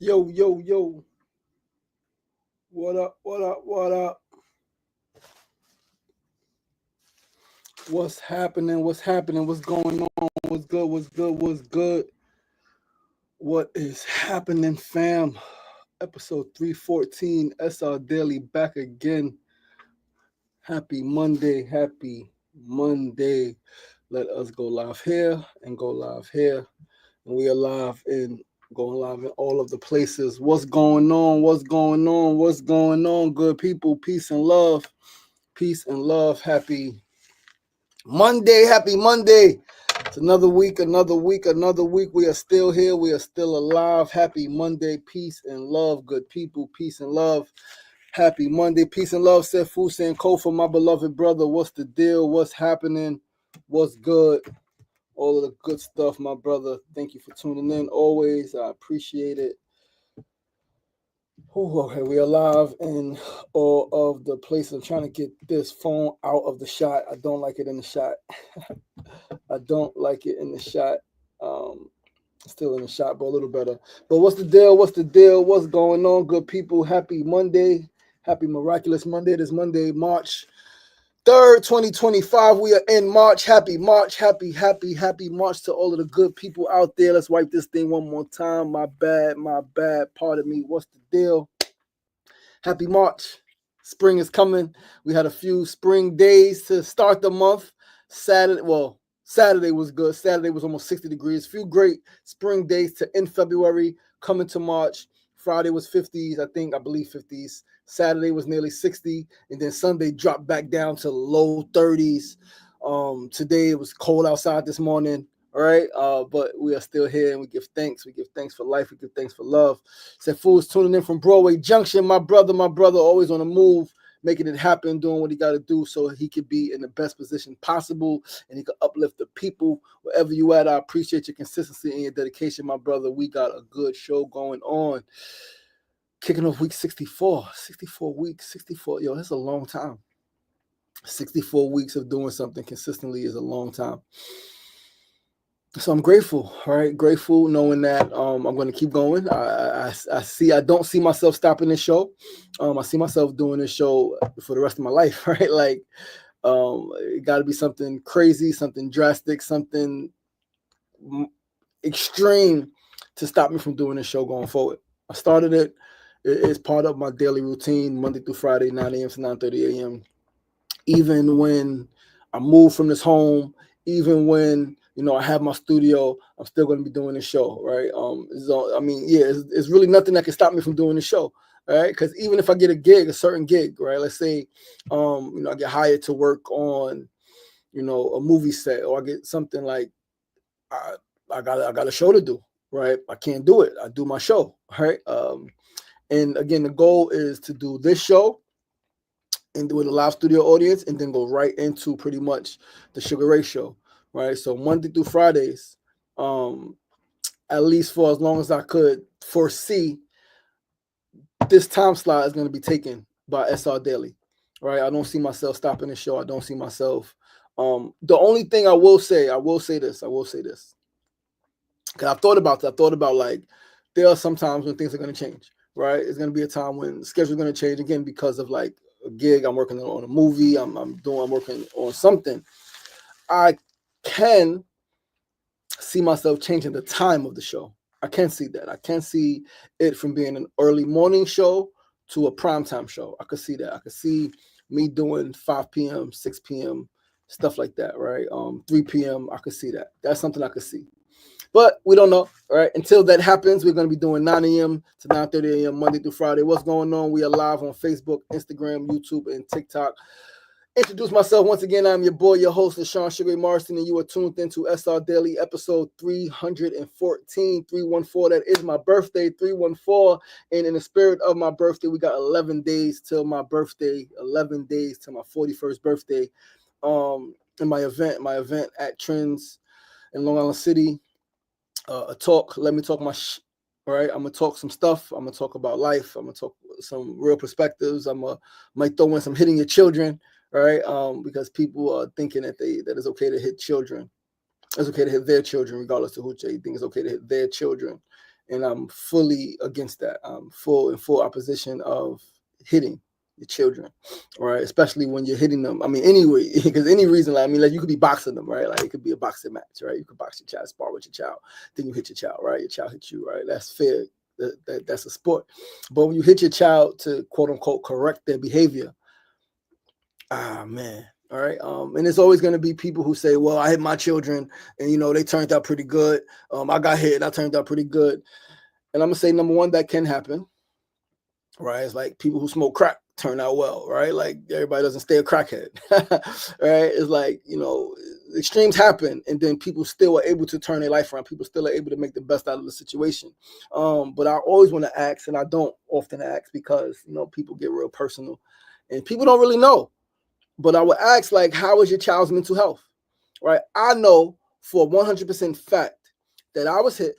Yo, yo, yo. What up, what up, what up? What's happening? What's happening? What's going on? What's good? What's good? What's good? What is happening, fam? Episode 314, SR Daily back again. Happy Monday. Happy Monday. Let us go live here and go live here. And we are live in going live in all of the places. What's going on? What's going on? What's going on? Good people, peace and love. Peace and love. Happy Monday. Happy Monday. It's another week, another week, another week. We are still here. We are still alive. Happy Monday. Peace and love. Good people. Peace and love. Happy Monday. Peace and love. Said Fusen Kofa, my beloved brother. What's the deal? What's happening? What's good? All of the good stuff, my brother. Thank you for tuning in. Always. I appreciate it. Okay, we are live in all of the places. I'm trying to get this phone out of the shot. I don't like it in the shot. I don't like it in the shot. Still in the shot, but a little better. But what's the deal? What's the deal? What's going on, good people? Happy Monday. Happy Miraculous Monday. This Monday, March 3rd, 2025. We are in March. Happy March. Happy March to all of the good people out there. Let's wipe this thing one more time. My bad. Pardon me. What's the deal? Happy March. Spring is coming. We had a few spring days to start the month. Saturday was good. Saturday was almost 60 degrees. Few great spring days to end February, coming to March. Friday was 50s, I believe 50s. Saturday was nearly 60, and then Sunday dropped back down to low 30s. Today it was cold outside this morning. All right, but we are still here, and we give thanks. We give thanks for life. We give thanks for love. Said fools tuning in from Broadway Junction. My brother, always on the move, making it happen, doing what he got to do so he could be in the best position possible, and he could uplift the people wherever you at. I appreciate your consistency and your dedication, my brother. We got a good show going on. Kicking off week 64. 64 weeks, 64. Yo, that's a long time. 64 weeks of doing something consistently is a long time. So I'm grateful, right? Grateful knowing that I'm going to keep going. I don't see myself stopping this show. I see myself doing this show for the rest of my life, right? Like, it got to be something crazy, something drastic, something extreme to stop me from doing this show going forward. I started it. It's part of my daily routine, Monday through Friday, 9 a.m. to 9:30 a.m. Even when I move from this home, even when I have my studio, I'm still going to be doing the show, right? It's really nothing that can stop me from doing the show, right? Because even if I get a certain gig, right? Let's say, I get hired to work on, a movie set, or I get something like, I got a show to do, right? I can't do it. I do my show, right? And again, the goal is to do this show and do it a live studio audience, and then go right into pretty much the Sugar Ray show, right? So Monday through Fridays, at least for as long as I could foresee, this time slot is going to be taken by SRDaily, right? I don't see myself stopping the show. I don't see myself. The only thing I will say this, because I've thought about that. I thought about, like, there are some times when things are going to change, right? It's going to be a time when the schedule is going to change again because of, like, a gig. I'm working on a movie. I'm working on something. I can see myself changing the time of the show. I can see that. I can see it from being an early morning show to a primetime show. I could see that. I could see me doing 5 p.m., 6 p.m., stuff like that, right? 3 p.m., I could see that. That's something I could see. But we don't know, all right? Until that happens, we're going to be doing 9 a.m. to 9:30 a.m. Monday through Friday. What's going on? We are live on Facebook, Instagram, YouTube, and TikTok. Introduce myself once again. I'm your boy, your host, LaShawn Sugar Marston, and you are tuned into SR Daily, episode 314, 314. That is my birthday, 314. And in the spirit of my birthday, we got 11 days till my birthday, 11 days till my 41st birthday. In my event at Trends in Long Island City. Let me talk my right? I'm going to talk some stuff. I'm going to talk about life. I'm going to talk some real perspectives. Might throw in some hitting your children, right? Because people are thinking that it's okay to hit children. It's okay to hit their children, regardless of who they think it's okay to hit their children. and I'm fully against that. I'm in full opposition of hitting your children, right? Especially when you're hitting them. I mean, anyway, because any reason, like, I mean, like, you could be boxing them, right? Like, it could be a boxing match, right? You could box your child, spar with your child, then you hit your child, right? Your child hits you, right? That's fair. That's a sport. But when you hit your child to quote unquote correct their behavior, man. All right. And there's always going to be people who say, well, I hit my children and, you know, they turned out pretty good. I got hit and I turned out pretty good. And I'm going to say, number one, that can happen, right? It's like people who smoke crack turn out well, right? Like, everybody doesn't stay a crackhead, right? It's like, you know, extremes happen, and then people still are able to turn their life around. People still are able to make the best out of the situation. But I always want to ask, and I don't often ask because, you know, people get real personal and people don't really know. But I would ask, like, how is your child's mental health, right? I know for 100% fact that I was hit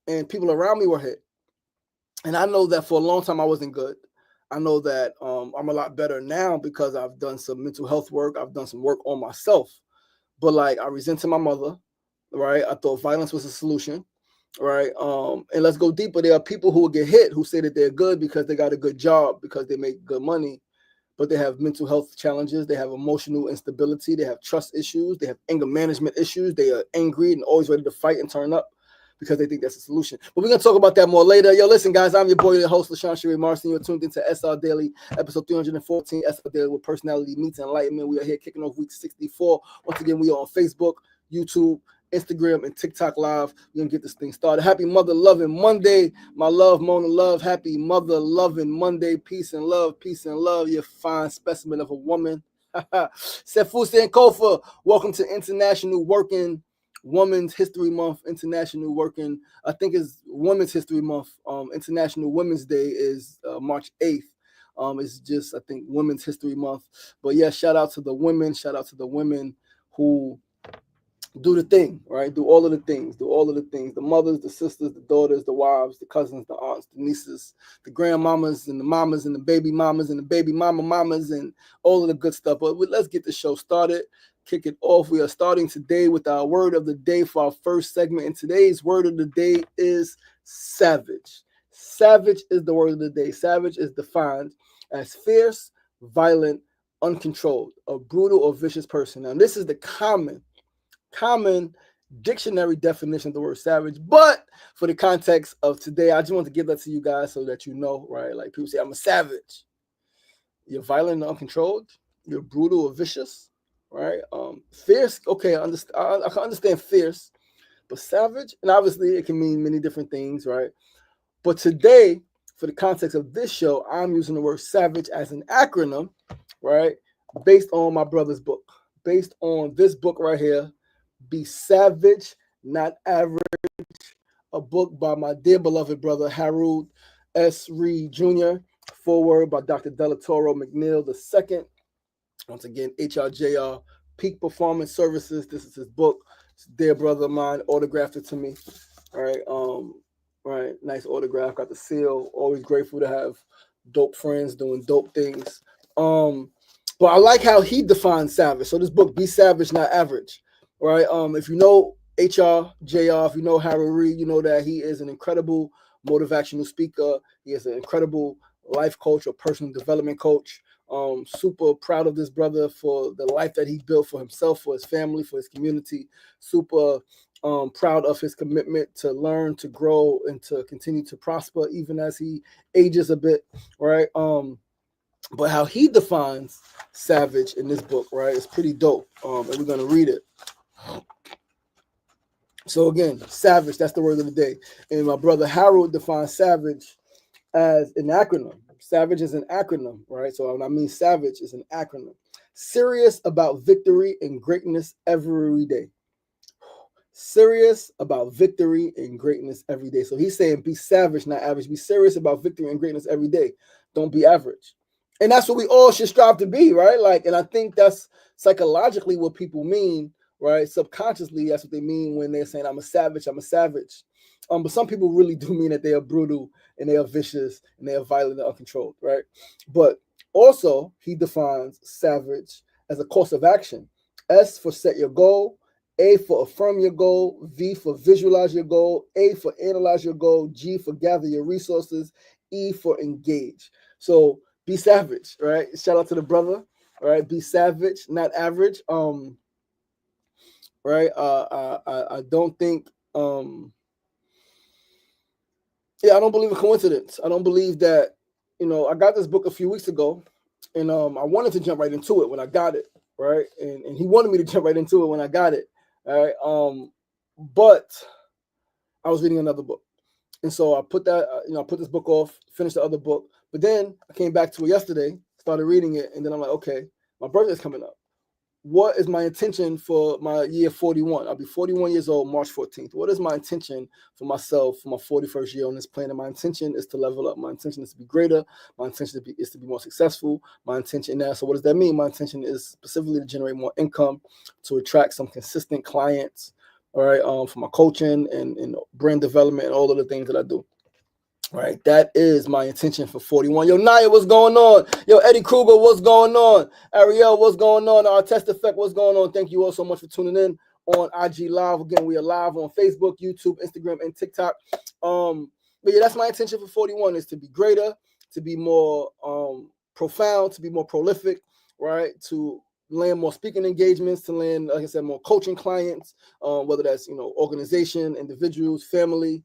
and people around me were hit. And I know that for a long time I wasn't good. I know that I'm a lot better now because I've done some mental health work. I've done some work on myself. But, like, I resented my mother, right? I thought violence was a solution, right? And let's go deeper. There are people who will get hit who say that they're good because they got a good job, because they make good money, but they have mental health challenges. They have emotional instability. They have trust issues. They have anger management issues. They are angry and always ready to fight and turn up because they think that's a solution. But we're going to talk about that more later. Yo, listen, guys, I'm your boy, the host, LaShawn Sheree Marston. You're tuned into SR Daily, episode 314, SR Daily, where personality meets enlightenment. We are here kicking off week 64. Once again, we are on Facebook, YouTube, Instagram, and TikTok Live. We're going to get this thing started. Happy Mother Loving Monday. My love, Mona Love. Happy Mother Loving Monday. Peace and love. Peace and love. You fine specimen of a woman. Sefusi and Kofa, welcome to International Working Women's History Month. International Working, I think, is Women's History Month. International Women's Day is March 8th. It's just, I think, Women's History Month. But yeah, shout out to the women. Shout out to the women who do the thing, right? Do all of the things. Do all of the things. The mothers, the sisters, the daughters, the wives, the cousins, the aunts, the nieces, the grandmamas, and the mamas, and the baby mamas, and the baby mamas, and all of the good stuff. But let's get the show started. Kick it off. We are starting today with our word of the day for our first segment. And today's word of the day is savage. Savage is the word of the day. Savage is defined as fierce, violent, uncontrolled, a brutal or vicious person. Now, this is the common dictionary definition of the word savage, but for the context of today, I just want to give that to you guys so that you know, right? Like, people say, I'm a savage. You're violent and uncontrolled. You're brutal or vicious, right? Fierce, okay, I can understand fierce, but savage, and obviously it can mean many different things, right? But today, for the context of this show, I'm using the word savage as an acronym, right? Based on my brother's book, based on this book right here, Be Savage, Not Average, a book by my dear beloved brother, Harold S. Reed Jr., foreword by Dr. Delatoro McNeil II. Once again, HRJR, Peak Performance Services. This is his book. It's a dear brother of mine, autographed it to me. All right, right, nice autograph, got the seal. Always grateful to have dope friends doing dope things. But I like how he defines savage. So this book, Be Savage, Not Average. Right. If you know HRJR, if you know Harold Reed, you know that he is an incredible motivational speaker. He is an incredible life coach or personal development coach. Super proud of this brother for the life that he built for himself, for his family, for his community. Super proud of his commitment to learn, to grow, and to continue to prosper even as he ages a bit. Right. But how he defines savage in this book, right, is pretty dope. And we're going to read it. So again, savage, that's the word of the day. And my brother Harold defines savage as an acronym. Savage is an acronym, right? So when I mean savage is an acronym. Serious about victory and greatness every day. Serious about victory and greatness every day. So he's saying be savage, not average. Be serious about victory and greatness every day. Don't be average. And that's what we all should strive to be, right? Like, and I think that's psychologically what people mean, right? Subconsciously, that's what they mean when they're saying, I'm a savage, I'm a savage. But some people really do mean that they are brutal and they are vicious and they are violent and uncontrolled, right? But also, he defines savage as a course of action. S for set your goal, A for affirm your goal, V for visualize your goal, A for analyze your goal, G for gather your resources, E for engage. So be savage, right? Shout out to the brother, all right? Be savage, not average. Right? I don't think I don't believe in coincidence. I don't believe that, I got this book a few weeks ago, and I wanted to jump right into it when I got it, right? And he wanted me to jump right into it when I got it, all right? But I was reading another book, and so I put that, I put this book off, finished the other book, but then I came back to it yesterday, started reading it, and then I'm like, okay, my birthday's coming up. What is my intention for my year 41? I'll be 41 years old, March 14th. What is my intention for myself for my 41st year on this planet? My intention is to level up. My intention is to be greater. My intention is to be more successful. My intention now, so what does that mean? My intention is specifically to generate more income, to attract some consistent clients, all right, for my coaching and brand development and all of the things that I do. Right, that is my intention for 41. Yo, Naya, what's going on? Yo, Eddie Kruger, what's going on? Ariel, what's going on? Our Test Effect, what's going on? Thank you all so much for tuning in on IG Live. Again, we are live on Facebook, YouTube, Instagram, and TikTok. But yeah, that's my intention for 41 is to be greater, to be more profound, to be more prolific, right? To land more speaking engagements, to land, like I said, more coaching clients, whether that's, organization, individuals, family,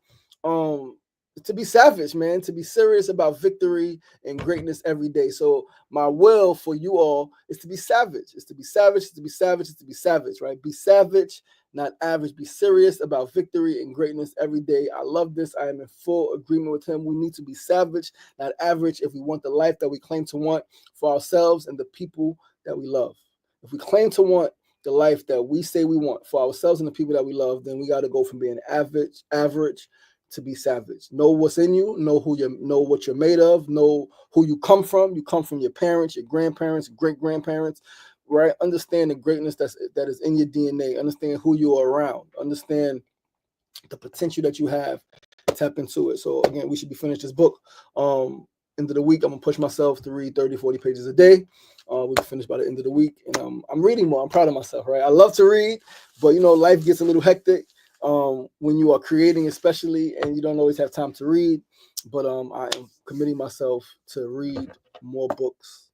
to be savage, man, to be serious about victory and greatness every day. So my will for you all is to be savage. It's to be savage, it's to be savage, it's to be savage, right? Be savage, not average. Be serious about victory and greatness every day. I love this. I am in full agreement with him. We need to be savage, not average, if we want the life that we claim to want for ourselves and the people that we love. If we claim to want the life that we say we want for ourselves and the people that we love, then we got to go from being average to be savage. Know what's in you, know what you're made of, know who you come from. You come from your parents, your grandparents, great-grandparents, right? Understand the greatness that is in your DNA. Understand who you are around. Understand the potential that you have. Tap into it. So again, we should be finished this book. End of the week, I'm gonna push myself to read 30, 40 pages a day. We'll be finished by the end of the week. And I'm reading more. I'm proud of myself, right? I love to read, but life gets a little hectic. When you are creating, especially, and you don't always have time to read, but I am committing myself to read more books.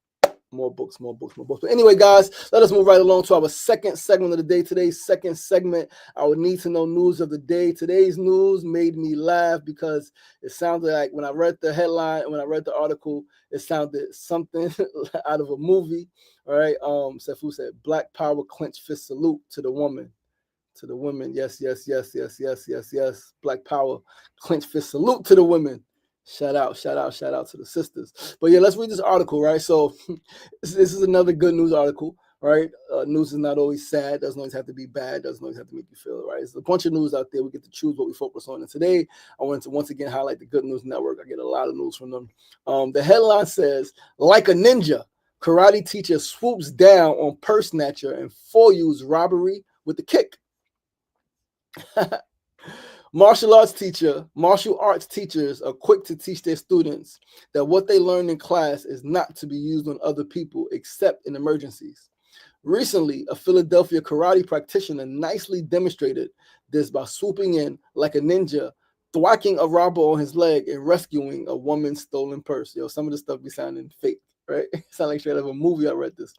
But anyway, guys, let us move right along to our second segment of the day. Today's second segment, our need to know news of the day. Today's news made me laugh because it sounded like, when I read the headline, when I read the article, it sounded something out of a movie. All right. Sefu said, Black Power clenched fist salute to the woman. To the women, yes. Black Power, clench fist salute to the women. Shout out to the sisters. But yeah, let's read this article, right? So this is another good news article, right? News is not always sad, doesn't always have to be bad, doesn't always have to make you feel right. There's a bunch of news out there. We get to choose what we focus on. And today, I wanted to once again highlight the Good News Network. I get a lot of news from them. The headline says, like a ninja, karate teacher swoops down on purse snatcher and foils robbery with a kick. Martial arts teachers are quick to teach their students that what they learn in class is not to be used on other people except in emergencies. Recently, a Philadelphia karate practitioner nicely demonstrated this by swooping in like a ninja, thwacking a robber on his leg and rescuing a woman's stolen purse. Some of this stuff be sounding fake, right? Sound like straight out of a movie. I read this.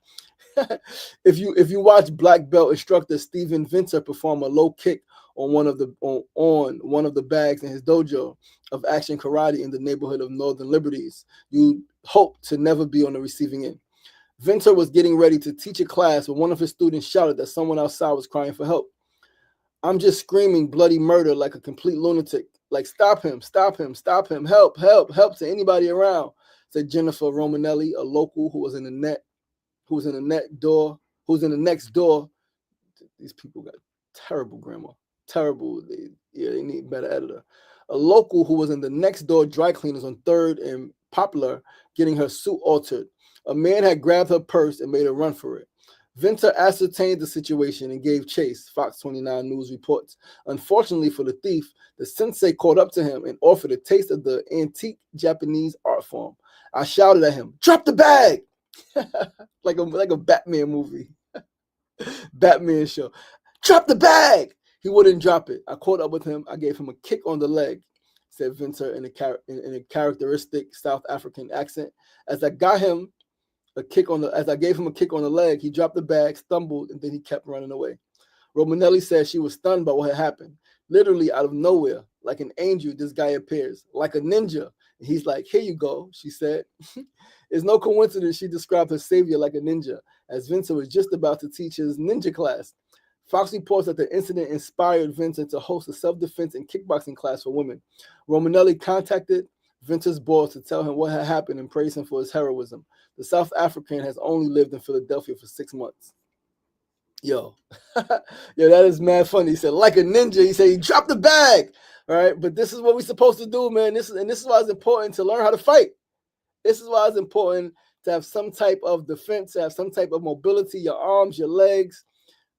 If you watch black belt instructor Steven Venter perform a low kick on one of the bags in his dojo of action karate in the neighborhood of Northern Liberties, you hope to never be on the receiving end. Venter was getting ready to teach a class when one of his students shouted that someone outside was crying for help. I'm just screaming bloody murder like a complete lunatic. Like, stop him, help to anybody around, said Jennifer Romanelli, a local who was in the next door. These people got terrible grammar. Terrible. They need better editor. A local who was in the next door dry cleaners on 3rd and Poplar getting her suit altered. A man had grabbed her purse and made a run for it. Venter ascertained the situation and gave chase, Fox 29 News reports. Unfortunately for the thief, the sensei caught up to him and offered a taste of the antique Japanese art form. I shouted at him, "Drop the bag!" like a Batman movie. Batman show. drop the bag. He wouldn't drop it. I caught up with him. I gave him a kick on the leg, said Vincent in a characteristic South African accent. As I gave him a kick on the leg, he dropped the bag, stumbled, and then he kept running away. Romanelli said she was stunned by what had happened. Literally out of nowhere, like an angel, this guy appears, like a ninja. And he's like, here you go, she said. It's no coincidence she described her savior like a ninja, as Vincent was just about to teach his ninja class. Fox reports that the incident inspired Vincent to host a self-defense and kickboxing class for women. Romanelli contacted Vincent's boss to tell him what had happened and praise him for his heroism. The South African has only lived in Philadelphia for 6 months. Yo, yo, that is mad funny. He said, like a ninja. He said, he dropped the bag. All right, but this is what we're supposed to do, man. This is why it's important to learn how to fight. This is why it's important to have some type of defense, to have some type of mobility, your arms, your legs,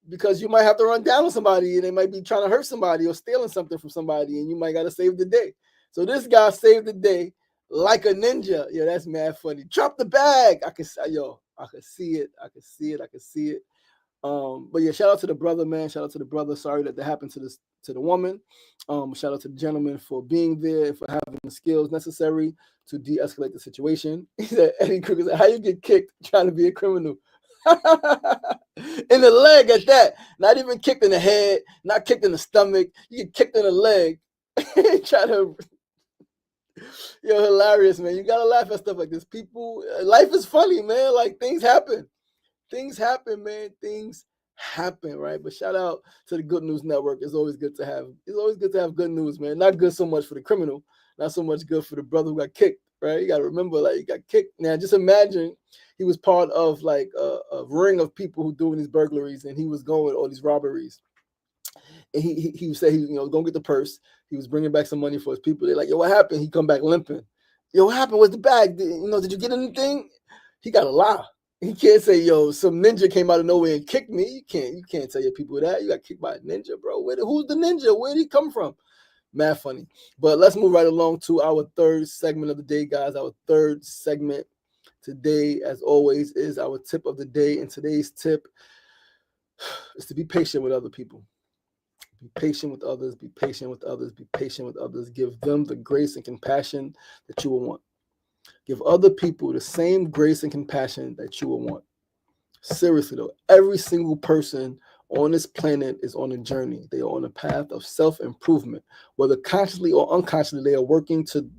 because you might have to run down on somebody and they might be trying to hurt somebody or stealing something from somebody, and you might got to save the day. So this guy saved the day like a ninja. Yeah, that's mad funny. Drop the bag. I can see it. But yeah, shout out to the brother, man. Shout out to the brother. Sorry that happened to the woman. Shout out to the gentleman for being there, for having the skills necessary to de-escalate the situation. He said, Eddie Kruger said, how you get kicked trying to be a criminal? In the leg at that. Not even kicked in the head, not kicked in the stomach. You get kicked in the leg. Try to... Yo, hilarious, man. You gotta laugh at stuff like this. People, life is funny, man. Like, things happen. Things happen, man. Things happen, right? But shout out to the Good News Network. It's always good to have good news, man. Not good so much for the criminal, not so much good for the brother who got kicked, right? You got to remember, like, he got kicked. Now, just imagine he was part of like a ring of people who doing these burglaries, and he was going with all these robberies. And he said he was gonna get the purse. He was bringing back some money for his people. They're like, yo, what happened? He come back limping. Yo, what happened? Where's the bag? Did you get anything? He got a lie. He can't say, yo, some ninja came out of nowhere and kicked me. You can't tell your people that. You got kicked by a ninja, bro. Who's the ninja? Where did he come from? Mad funny. But let's move right along to our third segment of the day, guys. Our third segment today, as always, is our tip of the day. And today's tip is to be patient with other people. Be patient with others. Be patient with others. Be patient with others. Give them the grace and compassion that you will want. Give other people the same grace and compassion that you will want. Seriously, though, every single person on this planet is on a journey. They are on a path of self-improvement. Whether consciously or unconsciously, they are working to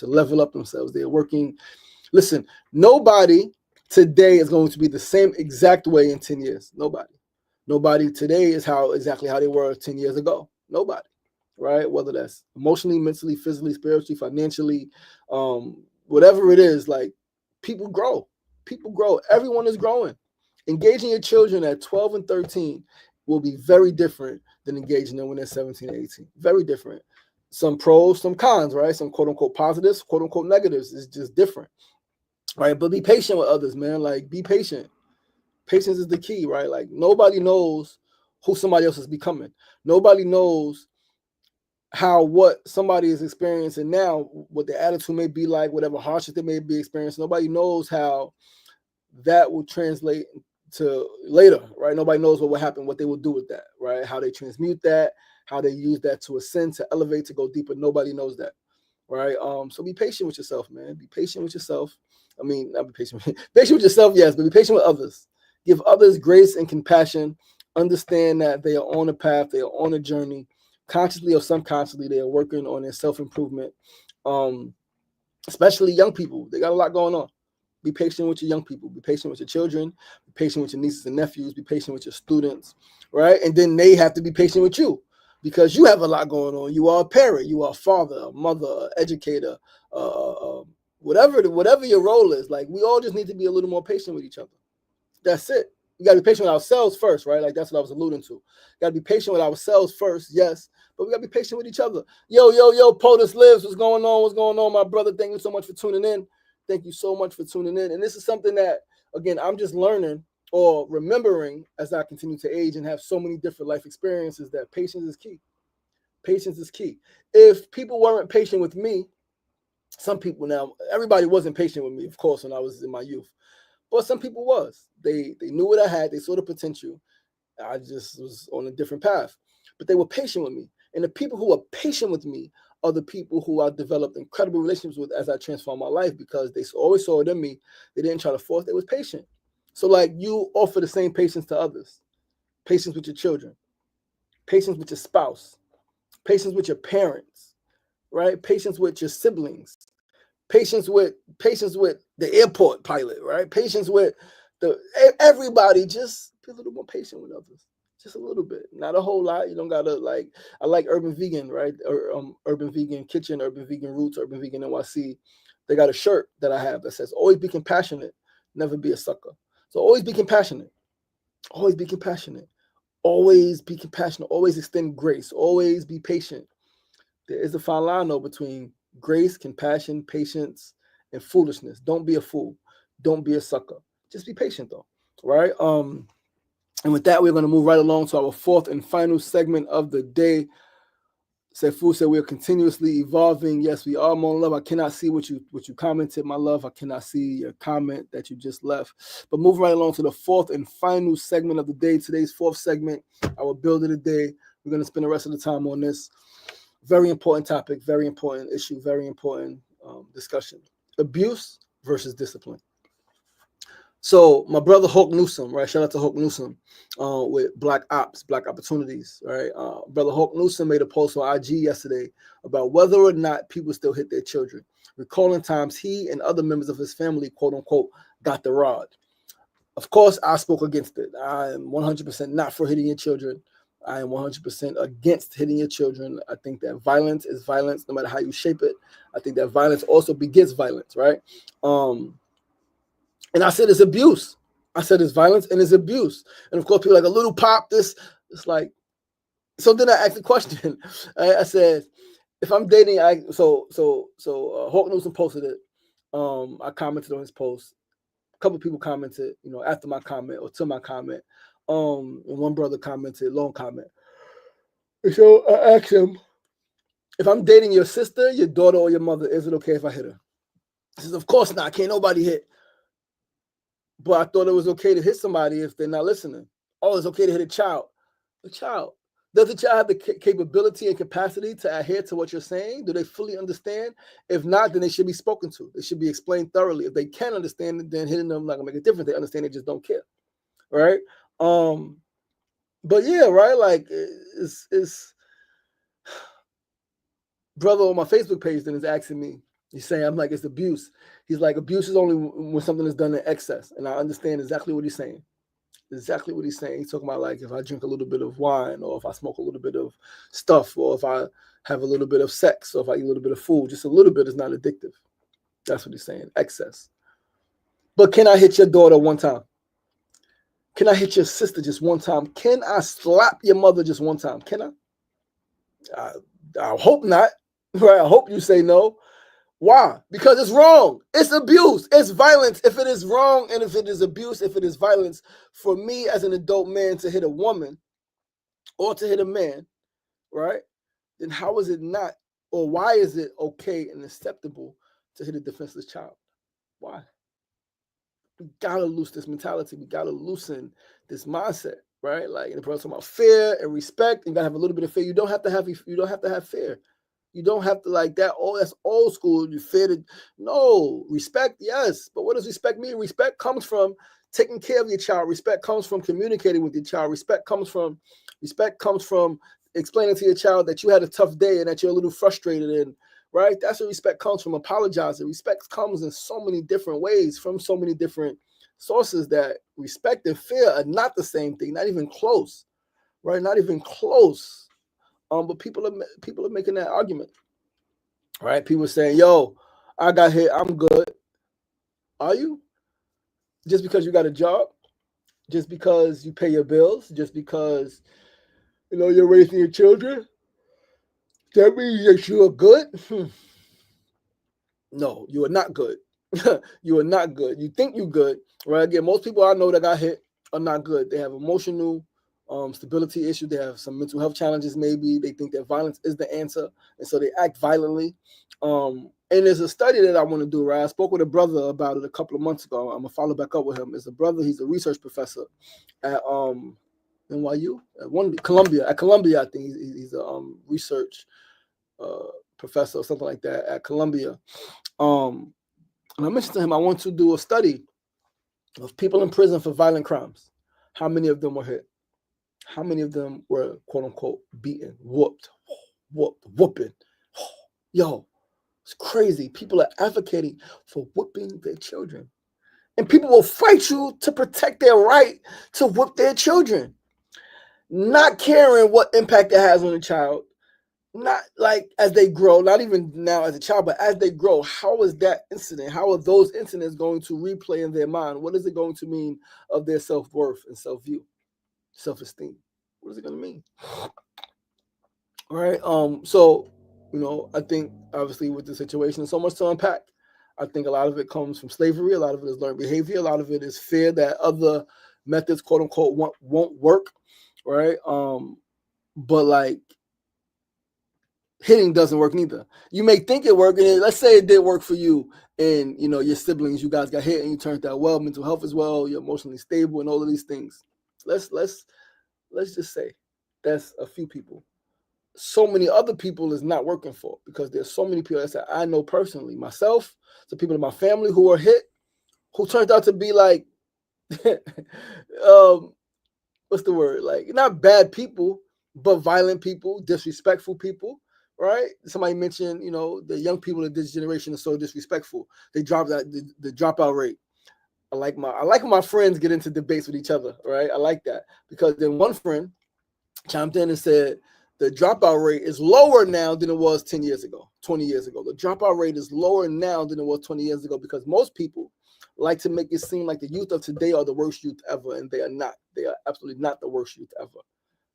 level up themselves. They are working. Listen, nobody today is going to be the same exact way in 10 years. Nobody today is exactly how they were 10 years ago. Nobody, right? Whether that's emotionally, mentally, physically, spiritually, financially, whatever it is, like, people grow. Everyone is growing. Engaging your children at 12 and 13 will be very different than engaging them when they're 17 and 18. Very different. Some pros, some cons, right? Some quote unquote positives, quote unquote negatives. Is just different, right? But be patient with others, man. Like, be patient. Patience is the key, right? Like, nobody knows who somebody else is becoming. Nobody knows what somebody is experiencing now, what their attitude may be like, whatever hardship they may be experiencing. Nobody knows how that will translate to later, right? Nobody knows what will happen, what they will do with that, right? How they transmute that, how they use that to ascend, to elevate, to go deeper. Nobody knows that, right? So be patient with yourself, man. Be patient with yourself. I mean, not be patient. Patient with yourself, yes, but be patient with others. Give others grace and compassion. Understand that they are on a path, they are on a journey. Consciously or subconsciously, they are working on their self-improvement. Especially young people. They got a lot going on. Be patient with your young people. Be patient with your children. Be patient with your nieces and nephews. Be patient with your students, right? And then they have to be patient with you because you have a lot going on. You are a parent. You are a father, a mother, an educator, whatever your role is. Like, we all just need to be a little more patient with each other. That's it. We got to be patient with ourselves first, right? Like, that's what I was alluding to. Got to be patient with ourselves first, yes, but we got to be patient with each other. Yo, POTUS lives. What's going on, my brother? Thank you so much for tuning in. Thank you so much for tuning in. And this is something that, again, I'm just learning or remembering as I continue to age and have so many different life experiences, that patience is key. Patience is key. If people weren't patient with me, some people, now, everybody wasn't patient with me, of course, when I was in my youth. But some people was. They knew what I had. They saw the potential. I just was on a different path. But they were patient with me. And the people who are patient with me are the people who I developed incredible relationships with as I transformed my life, because they always saw it in me. They didn't try to force. They was patient. So like, you offer the same patience to others. Patience with your children. Patience with your spouse. Patience with your parents. Right? Patience with your siblings. Patience with the airport pilot. Right? Patience with everybody. Just be a little more patient with others. Just a little bit, not a whole lot. You don't gotta like. I like Urban Vegan, right? Or Urban Vegan Kitchen, Urban Vegan Roots, Urban Vegan NYC. They got a shirt that I have that says, "Always be compassionate, never be a sucker." So always be compassionate. Always be compassionate. Always be compassionate. Always extend grace. Always be patient. There is a fine line though between grace, compassion, patience, and foolishness. Don't be a fool. Don't be a sucker. Just be patient though, right? And with that, we're going to move right along to our fourth and final segment of the day. Sefu said we are continuously evolving. Yes, we are, Mon Love. I cannot see what you commented, my love. I cannot see your comment that you just left. But moving right along to the fourth and final segment of the day. Today's fourth segment, our build of the day. We're going to spend the rest of the time on this. Very important topic, very important issue, very important discussion. Abuse versus discipline. So my brother Hulk Newsom, right? Shout out to Hulk Newsom with Black Ops, Black Opportunities, right? Brother Hulk Newsom made a post on IG yesterday about whether or not people still hit their children, recalling times he and other members of his family, quote unquote, got the rod. Of course, I spoke against it. I am 100% not for hitting your children. I am 100% against hitting your children. I think that violence is violence, no matter how you shape it. I think that violence also begets violence, right? And I said it's abuse. I said it's violence and it's abuse. And of course, people are like, a little pop, this. It's like, so then I asked the question. I said, if I'm dating, Hulk Newsom posted it. I commented on his post. A couple of people commented, after my comment or to my comment. And one brother commented, long comment. And so I asked him, if I'm dating your sister, your daughter, or your mother, is it okay if I hit her? He says, of course not. Can't nobody hit. But I thought it was okay to hit somebody if they're not listening. Oh, it's okay to hit a child. A child. Does the child have the capability and capacity to adhere to what you're saying? Do they fully understand? If not, then they should be spoken to. They should be explained thoroughly. If they can understand it, then hitting them not gonna make a difference. They understand, they just don't care. Right? But yeah, right? Like it's brother on my Facebook page then is asking me. He's saying, I'm like, it's abuse. He's like, abuse is only when something is done in excess. And I understand exactly what he's saying. Exactly what he's saying. He's talking about like if I drink a little bit of wine, or if I smoke a little bit of stuff, or if I have a little bit of sex, or if I eat a little bit of food, just a little bit is not addictive. That's what he's saying, excess. But can I hit your daughter one time? Can I hit your sister just one time? Can I slap your mother just one time? Can I hope not, right? I hope you say no. Why? Because it's wrong. It's abuse. It's violence. If it is wrong and if it is abuse, if it is violence, for me as an adult man to hit a woman or to hit a man, right? Then how is it not, or why is it okay and acceptable to hit a defenseless child? Why? We gotta lose this mentality. We gotta loosen this mindset, right? Like the person talking about fear and respect. You gotta have a little bit of fear. You don't have to have fear. You don't have to like that. Oh, that's old school. You fear to no respect, yes. But what does respect mean? Respect comes from taking care of your child. Respect comes from communicating with your child. Respect comes from explaining to your child that you had a tough day and that you're a little frustrated, and right? That's where respect comes from. Apologizing. Respect comes in so many different ways from so many different sources that respect and fear are not the same thing, not even close, right? Not even close. But people are making that argument, right? People are saying, "Yo, I got hit. I'm good." Are you? Just because you got a job? Just because you pay your bills? Just because you're raising your children? That means that you are good? No, you are not good. You are not good. You think you're good, right? Again, most people I know that got hit are not good. They have emotional stability issues. They have some mental health challenges. Maybe they think that violence is the answer, and so they act violently. And there's a study that I want to do. Right, I spoke with a brother about it a couple of months ago. I'm gonna follow back up with him. It's a brother. He's a research professor at NYU, at Columbia, I think he's a research professor or something like that at Columbia. And I mentioned to him I want to do a study of people in prison for violent crimes. How many of them were hit? How many of them were quote unquote beaten, whooping? Yo, it's crazy. People are advocating for whooping their children. And people will fight you to protect their right to whoop their children, not caring what impact it has on the child, not like as they grow, not even now as a child, but as they grow. How is that incident? How are those incidents going to replay in their mind? What is it going to mean of their self-worth and self-view, self-esteem? What is it going to mean? All right. So, I think obviously with the situation, so much to unpack. I think a lot of it comes from slavery. A lot of it is learned behavior. A lot of it is fear that other methods, quote unquote, won't work. Right. But like hitting doesn't work neither. You may think it worked, and let's say it did work for you and your siblings, you guys got hit and you turned out well, mental health as well, you're emotionally stable and all of these things. Let's just say that's a few people. So many other people is not working for, because there's so many people that I know personally, myself, the people in my family who are hit, who turned out to be like what's the word? Like, not bad people, but violent people, disrespectful people, right? Somebody mentioned, the young people of this generation are so disrespectful. They drop the dropout rate. I like when my friends get into debates with each other, right? I like that, because then one friend chimed in and said the dropout rate is lower now than it was 10 years ago, 20 years ago. The dropout rate is lower now than it was 20 years ago, because most people like to make it seem like the youth of today are the worst youth ever, and they are not. They are absolutely not the worst youth ever,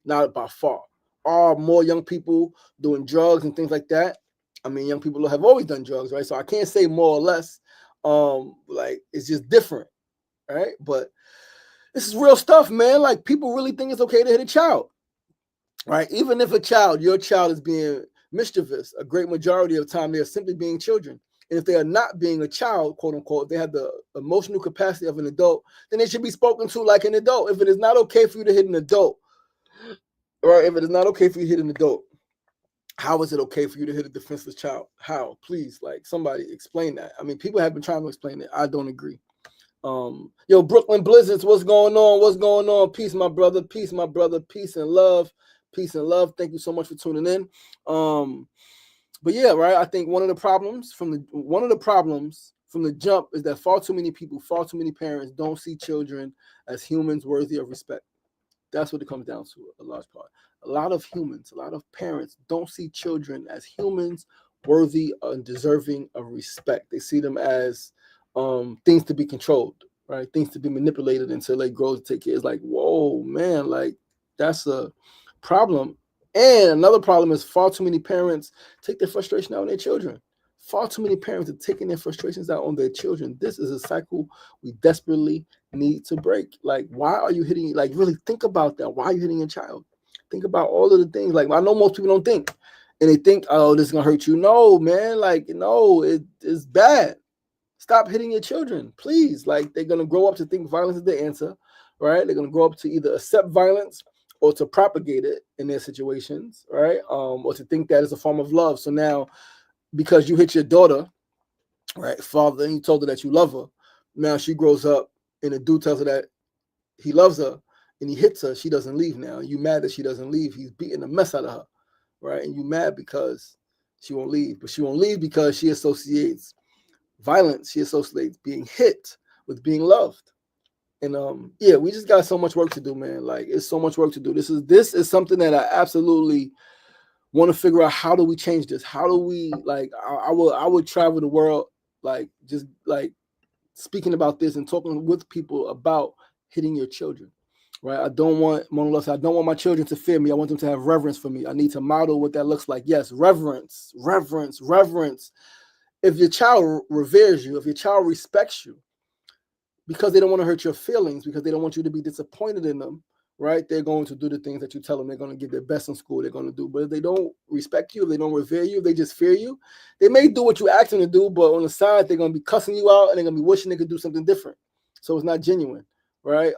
not by far. Are more young people doing drugs and things like that? I mean, young people have always done drugs, right? So I can't say more or less. Like, it's just different, right? But this is real stuff, man. Like, people really think it's okay to hit a child, right? Even if your child is being mischievous, a great majority of the time they are simply being children. And if they are not being a child, quote unquote, if they have the emotional capacity of an adult, then they should be spoken to like an adult. If it is not okay for you to hit an adult, right? If it is not okay for you to hit an adult, how is it okay for you to hit a defenseless child? How? Please, like, somebody explain that. I mean, people have been trying to explain it. I don't agree. Yo, Brooklyn Blizzards, what's going on? What's going on? Peace, my brother. Peace, my brother. Peace and love. Peace and love. Thank you so much for tuning in. But yeah, right. I think one of the problems from the jump is that far too many people, far too many parents don't see children as humans worthy of respect. That's what it comes down to, a large part. A lot of humans, a lot of parents don't see children as humans worthy and deserving of respect. They see them as things to be controlled, right? Things to be manipulated until they grow to take care. It's like, whoa, man, like, that's a problem. And another problem is far too many parents take their frustration out on their children. Far too many parents are taking their frustrations out on their children. This is a cycle we desperately need to break. Like, why are you hitting? Like, really think about that. Why are you hitting your child? Think about all of the things. Like, I know most people don't think, and they think, oh, this is gonna hurt you. No, man. Like, no, it's bad. Stop hitting your children, please. Like, they're gonna grow up to think violence is the answer, right? They're gonna grow up to either accept violence or to propagate it in their situations, right? Or to think that is a form of love. So now, because you hit your daughter, right, father, and you told her that you love her, now she grows up and a dude tells her that he loves her and he hits her, she doesn't leave now. You mad that she doesn't leave. He's beating the mess out of her, right? And you mad because she won't leave. But she won't leave because she associates violence, she associates being hit with being loved. And yeah, we just got so much work to do, man. Like, it's so much work to do. This is something that I absolutely want to figure out. How do we change this? How do we, like, I would travel the world, like, just like speaking about this and talking with people about hitting your children, right? I don't want my children to fear me. I want them to have reverence for me. I need to model what that looks like. Yes, reverence. If your child reveres you, if your child respects you, because they don't want to hurt your feelings, because they don't want you to be disappointed in them, right? They're going to do the things that you tell them. They're going to give their best in school. They're going to do. But if they don't respect you, if they don't revere you, if they just fear you, they may do what you ask them to do, but on the side, they're going to be cussing you out and they're going to be wishing they could do something different. So it's not genuine, right?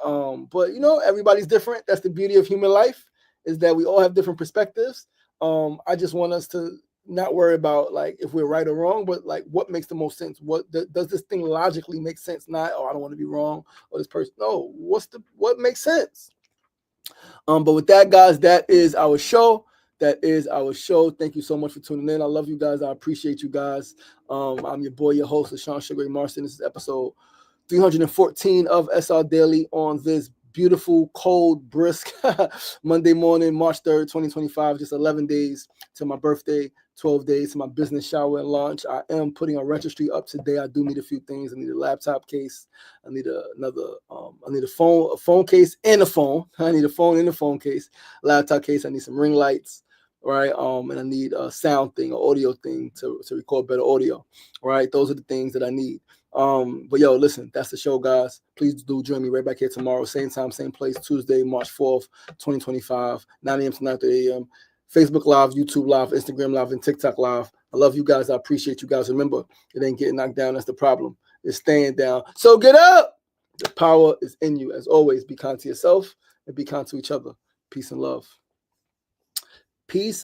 But you know, everybody's different. That's the beauty of human life, is that we all have different perspectives. I just want us to not worry about like if we're right or wrong, but like what makes the most sense. What does this thing logically make sense? Not, oh, I don't want to be wrong, or this person. No, what makes sense? But with that, guys, that is our show. That is our show. Thank you so much for tuning in. I love you guys. I appreciate you guys. I'm your boy, your host, LaShawn Sugar Ray Marston. This is episode 314 of SR Daily on this beautiful, cold, brisk Monday morning, March 3rd, 2025. Just 11 days to my birthday, 12 days to my business shower and launch. I am putting a registry up today. I do need a few things. I need a laptop case. I need I need a phone case and a phone. I need a phone and a phone case, laptop case. I need some ring lights, right? And I need a sound thing, an audio thing to record better audio, right? Those are the things that I need. But yo, listen, that's the show, guys. Please do join me right back here tomorrow, same time, same place, Tuesday, March 4th, 2025, 9 a.m. to 9:30 a.m. Facebook Live, YouTube Live, Instagram Live, and TikTok Live. I love you guys. I appreciate you guys. Remember, it ain't getting knocked down. That's the problem. It's staying down. So get up. The power is in you. As always, be kind to yourself and be kind to each other. Peace and love. Peace.